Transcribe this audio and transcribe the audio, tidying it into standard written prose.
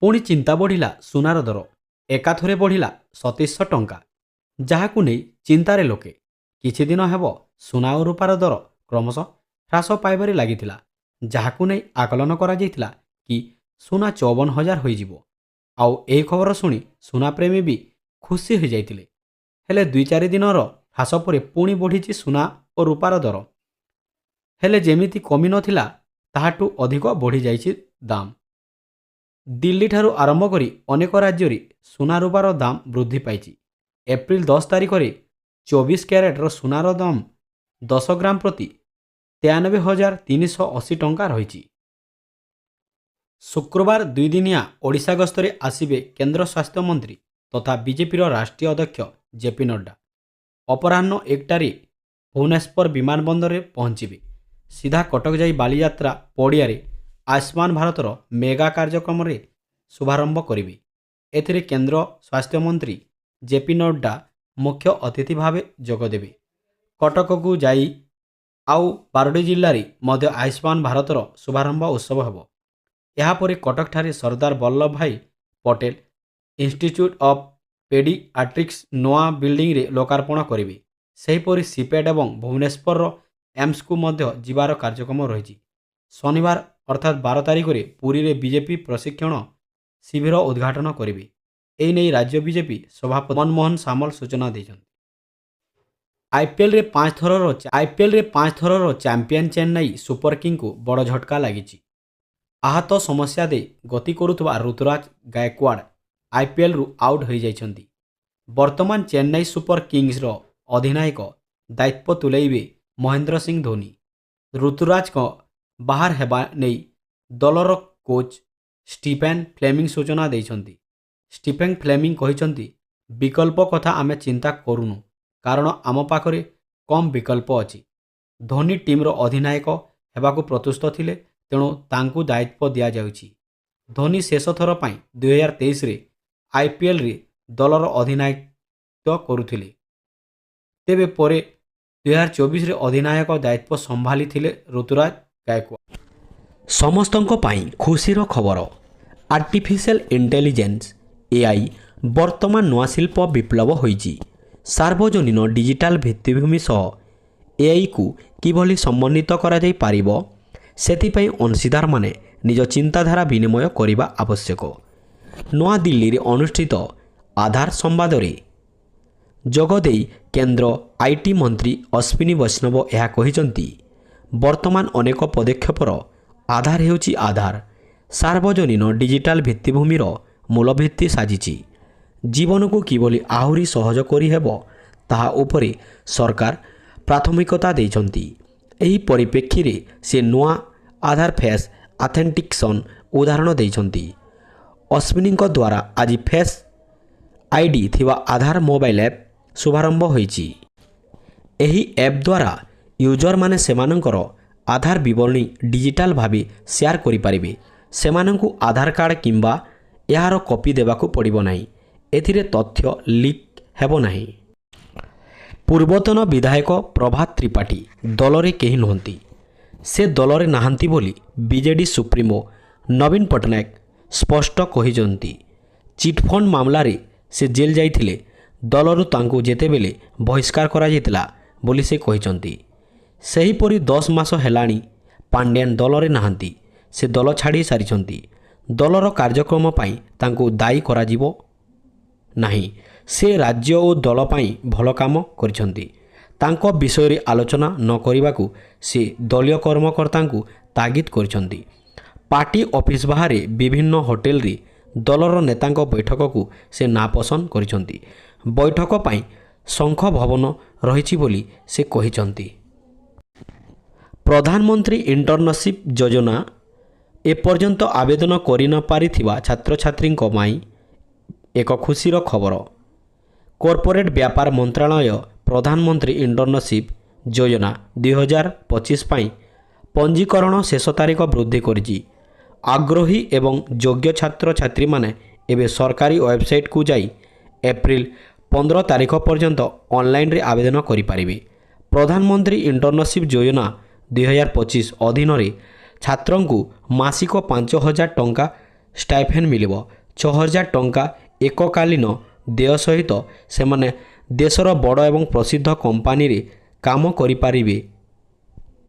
ପୁଣି ଚିନ୍ତା ବଢ଼ିଲା ସୁନାର ଦର। ଏକାଥରେ ବଢ଼ିଲା 2700 ଟଙ୍କା, ଯାହାକୁ ନେଇ ଚିନ୍ତାରେ ଲୋକେ। କିଛି ଦିନ ହେବ ସୁନା ଓ ରୂପାର ଦର କ୍ରମଶଃ ହ୍ରାସ ପାଇବାରେ ଲାଗିଥିଲା, ଯାହାକୁ ନେଇ ଆକଳନ କରାଯାଇଥିଲା କି ସୁନା 54,000 ହୋଇଯିବ। ଆଉ ଏହି ଖବର ଶୁଣି ସୁନାପ୍ରେମୀ ବି ଖୁସି ହୋଇଯାଇଥିଲେ। ହେଲେ 2-4 ଦିନର ହ୍ରାସ ପରେ ପୁଣି ବଢ଼ିଛି ସୁନା ଓ ରୂପାର ଦର। ହେଲେ ଯେମିତି କମି ନଥିଲା, ତାହାଠୁ ଅଧିକ ବଢ଼ିଯାଇଛି ଦାମ। ଦିଲ୍ଲୀଠାରୁ ଆରମ୍ଭ କରି ଅନେକ ରାଜ୍ୟରେ ସୁନା ରୂପାର ଦାମ ବୃଦ୍ଧି ପାଇଛି। ଏପ୍ରିଲ 10 ତାରିଖରେ 24 କ୍ୟାରେଟର ସୁନାର ଦାମ 10 ଗ୍ରାମ ପ୍ରତି 93,380 ଟଙ୍କା ରହିଛି। ଶୁକ୍ରବାର 2 ଦିନିଆ ଓଡ଼ିଶା ଗସ୍ତରେ ଆସିବେ କେନ୍ଦ୍ର ସ୍ୱାସ୍ଥ୍ୟମନ୍ତ୍ରୀ ତଥା ବିଜେପିର ରାଷ୍ଟ୍ରୀୟ ଅଧ୍ୟକ୍ଷ ଜେପି ନଡ୍ଡା। ଅପରାହ୍ନ 1ଟାରେ ଭୁବନେଶ୍ୱର ବିମାନବନ୍ଦରରେ ପହଞ୍ଚିବେ। ସିଧା କଟକ ଯାଇ ବାଲିଯାତ୍ରା ପଡ଼ିଆରେ ଆୟୁଷ୍ମାନ ଭାରତର ମେଗା କାର୍ଯ୍ୟକ୍ରମରେ ଶୁଭାରମ୍ଭ କରିବେ। ଏଥିରେ କେନ୍ଦ୍ର ସ୍ୱାସ୍ଥ୍ୟମନ୍ତ୍ରୀ ଜେପି ନଡ୍ଡା ମୁଖ୍ୟ ଅତିଥି ଭାବେ ଯୋଗଦେବେ। କଟକକୁ ଯାଇ ଆଉ 12ଟି ଜିଲ୍ଲାରେ ମଧ୍ୟ ଆୟୁଷ୍ମାନ ଭାରତର ଶୁଭାରମ୍ଭ ଉତ୍ସବ ହେବ। ଏହାପରେ କଟକଠାରେ ସର୍ଦ୍ଦାର ବଲ୍ଲଭ ଭାଇ ପଟେଲ ଇନଷ୍ଟିଚ୍ୟୁଟ୍ ଅଫ୍ ପେଡିଆଟ୍ରିକ୍ସ ନୂଆ ବିଲ୍ଡିଂରେ ଲୋକାର୍ପଣ କରିବେ। ସେହିପରି ସିପେଟ୍ ଏବଂ ଭୁବନେଶ୍ୱରର ଏମ୍ସକୁ ମଧ୍ୟ ଯିବାର କାର୍ଯ୍ୟକ୍ରମ ରହିଛି। ଶନିବାର ଅର୍ଥାତ୍ 12 ତାରିଖରେ ପୁରୀରେ ବିଜେପି ପ୍ରଶିକ୍ଷଣ ଶିବିର ଉଦ୍ଘାଟନ କରିବେ। ଏହି ନେଇ ରାଜ୍ୟ ବିଜେପି ସଭାପତି ମନମୋହନ ସାମଲ ସୂଚନା ଦେଇଛନ୍ତି। ଆଇପିଏଲ୍ରେ 5 ଥରର ଚାମ୍ପିୟନ୍ ଚେନ୍ନାଇ ସୁପର କିଙ୍ଗକୁ ବଡ଼ ଝଟକା ଲାଗିଛି। ଆହତ ସମସ୍ୟା ଦେଇ ଗତି କରୁଥିବା ଋତୁରାଜ ଗାଏକୱାଡ଼ ଆଇପିଏଲ୍ରୁ ଆଉଟ୍ ହୋଇଯାଇଛନ୍ତି। ବର୍ତ୍ତମାନ ଚେନ୍ନାଇ ସୁପର କିଙ୍ଗସର ଅଧିନାୟକ ଦାୟିତ୍ୱ ତୁଲାଇବେ ମହେନ୍ଦ୍ର ସିଂ ଧୋନି। ଋତୁରାଜଙ୍କ ବାହାର ହେବା ନେଇ ଦଳର କୋଚ୍ ଷ୍ଟିଫେନ୍ ଫ୍ଲେମିଂ ସୂଚନା ଦେଇଛନ୍ତି। ଷ୍ଟିଫେନ୍ ଫ୍ଲେମିଂ କହିଛନ୍ତି, ବିକଳ୍ପ କଥା ଆମେ ଚିନ୍ତା କରୁନୁ, କାରଣ ଆମ ପାଖରେ କମ୍ ବିକଳ୍ପ ଅଛି। ଧୋନି ଟିମ୍ର ଅଧିନାୟକ ହେବାକୁ ପ୍ରସ୍ତୁତ ଥିଲେ, ତେଣୁ ତାଙ୍କୁ ଦାୟିତ୍ୱ ଦିଆଯାଉଛି। ଧୋନି ଶେଷ ଥର ପାଇଁ 2023ରେ ଆଇପିଏଲ୍ରେ ଦଳର ଅଧିନାୟକତ୍ୱ କରୁଥିଲେ। ତେବେ ପରେ 2024ରେ ଅଧିନାୟକ ଦାୟିତ୍ୱ ସମ୍ଭାଳିଥିଲେ ଋତୁରାଜ ଗାଏକୱାଡ଼। ସମସ୍ତଙ୍କ ପାଇଁ ଖୁସିର ଖବର। ଆର୍ଟିଫିସିଆଲ ଇଣ୍ଟେଲିଜେନ୍ସ ଏଆଇ ବର୍ତ୍ତମାନ ନୂଆ ଶିଳ୍ପ ବିପ୍ଳବ ହୋଇଛି। ସାର୍ବଜନୀନ ଡିଜିଟାଲ ଭିତ୍ତିଭୂମି ସହ ଏଆଇକୁ କିଭଳି ସମନ୍ୱିତ କରାଯାଇପାରିବ, ସେଥିପାଇଁ ଅଂଶୀଦାରମାନେ ନିଜ ଚିନ୍ତାଧାରା ବିନିମୟ କରିବା ଆବଶ୍ୟକ। ନୂଆଦିଲ୍ଲୀରେ ଅନୁଷ୍ଠିତ ଆଧାର ସମ୍ବାଦରେ ଯୋଗଦେଇ କେନ୍ଦ୍ର ଆଇଟି ମନ୍ତ୍ରୀ ଅଶ୍ୱିନୀ ବୈଷ୍ଣବ ଏହା କହିଛନ୍ତି। ବର୍ତ୍ତମାନ ଅନେକ ପଦକ୍ଷେପର ଆଧାର ହେଉଛି ଆଧାର। ସାର୍ବଜନୀନ ଡିଜିଟାଲ ଭିତ୍ତିଭୂମିର ମୂଳଭିତ୍ତି ସାଜିଛି। ଜୀବନକୁ କିଭଳି ଆହୁରି ସହଜ କରିହେବ, ତାହା ଉପରେ ସରକାର ପ୍ରାଥମିକତା ଦେଇଛନ୍ତି। ଏହି ପରିପ୍ରେକ୍ଷୀରେ ସେ ନୂଆ ଆଧାର ଫେସ୍ ଅଥେଣ୍ଟିକେସନ୍ ଉଦାହରଣ ଦେଇଛନ୍ତି। ଅଶ୍ୱିନୀଙ୍କ ଦ୍ୱାରା ଆଜି ଫେସ୍ ଆଇଡି ଥିବା ଆଧାର ମୋବାଇଲ୍ ଆପ୍ ଶୁଭାରମ୍ଭ ହୋଇଛି। ଏହି ଆପ୍ ଦ୍ୱାରା ୟୁଜରମାନେ ସେମାନଙ୍କର ଆଧାର ବିବରଣୀ ଡିଜିଟାଲ ଭାବେ ସେୟାର କରିପାରିବେ। ସେମାନଙ୍କୁ ଆଧାର କାର୍ଡ଼ କିମ୍ବା ଏହାର କପି ଦେବାକୁ ପଡ଼ିବ ନାହିଁ। ଏଥିରେ ତଥ୍ୟ ଲିକ୍ ହେବ ନାହିଁ। ପୂର୍ବତନ ବିଧାୟକ ପ୍ରଭାତ ତ୍ରିପାଠୀ ଦଳରେ କେହି ନୁହନ୍ତି। ସେ ଦଳରେ ନାହାନ୍ତି ବୋଲି ବିଜେଡି ସୁପ୍ରିମୋ ନବୀନ ପଟ୍ଟନାୟକ ସ୍ପଷ୍ଟ କହିଛନ୍ତି। ଚିଟ୍ଫଣ୍ଡ ମାମଲାରେ ସେ ଜେଲ୍ ଯାଇଥିଲେ। ଦଳରୁ ତାଙ୍କୁ ଯେତେବେଳେ ବହିଷ୍କାର କରାଯାଇଥିଲା ବୋଲି ସେ କହିଛନ୍ତି। ସେହିପରି 10 ମାସ ହେଲାଣି ପାଣ୍ଡିଆନ ଦଳରେ ନାହାନ୍ତି। ସେ ଦଳ ଛାଡ଼ି ସାରିଛନ୍ତି। ଦଳର କାର୍ଯ୍ୟକ୍ରମ ପାଇଁ ତାଙ୍କୁ ଦାୟୀ କରାଯିବ ନାହିଁ। ସେ ରାଜ୍ୟ ଓ ଦଳ ପାଇଁ ଭଲ କାମ କରିଛନ୍ତି। ତାଙ୍କ ବିଷୟରେ ଆଲୋଚନା ନ କରିବାକୁ ସେ ଦଳୀୟ କର୍ମକର୍ତ୍ତାଙ୍କୁ ତାଗିଦ କରିଛନ୍ତି। ପାର୍ଟି ଅଫିସ ବାହାରେ ବିଭିନ୍ନ ହୋଟେଲରେ ଦଳର ନେତାଙ୍କ ବୈଠକକୁ ସେ ନାପସନ୍ଦ କରିଛନ୍ତି। ବୈଠକ ପାଇଁ ଶଙ୍ଖ ଭବନ ରହିଛି ବୋଲି ସେ କହିଛନ୍ତି। ପ୍ରଧାନମନ୍ତ୍ରୀ ଇଣ୍ଟର୍ନସିପ୍ ଯୋଜନା ଏପର୍ଯ୍ୟନ୍ତ ଆବେଦନ କରିନପାରିଥିବା ଛାତ୍ରଛାତ୍ରୀଙ୍କ ପାଇଁ ଏକ ଖୁସିର ଖବର। କର୍ପୋରେଟ୍ ବ୍ୟାପାର ମନ୍ତ୍ରଣାଳୟ ପ୍ରଧାନମନ୍ତ୍ରୀ ଇଣ୍ଟର୍ନସିପ୍ ଯୋଜନା 2025 ପାଇଁ ପଞ୍ଜୀକରଣ ଶେଷ ତାରିଖ ବୃଦ୍ଧି କରିଛି। ଆଗ୍ରହୀ ଏବଂ ଯୋଗ୍ୟ ଛାତ୍ରଛାତ୍ରୀମାନେ ଏବେ ସରକାରୀ ୱେବସାଇଟ୍କୁ ଯାଇ ଏପ୍ରିଲ 15 ତାରିଖ ପର୍ଯ୍ୟନ୍ତ ଅନଲାଇନ୍ରେ ଆବେଦନ କରିପାରିବେ। ପ୍ରଧାନମନ୍ତ୍ରୀ ଇଣ୍ଟର୍ନସିପ୍ ଯୋଜନା 2025 ଅଧୀନରେ ଛାତ୍ରଙ୍କୁ ମାସିକ 5,000 ଟଙ୍କା ଷ୍ଟାଇଫେନ୍ ମିଳିବ। 6,000 ଟଙ୍କା ଏକକାଳୀନ ଦେୟ ସହିତ ସେମାନେ ଦେଶର ବଡ଼ ଏବଂ ପ୍ରସିଦ୍ଧ କମ୍ପାନୀରେ କାମ କରିପାରିବେ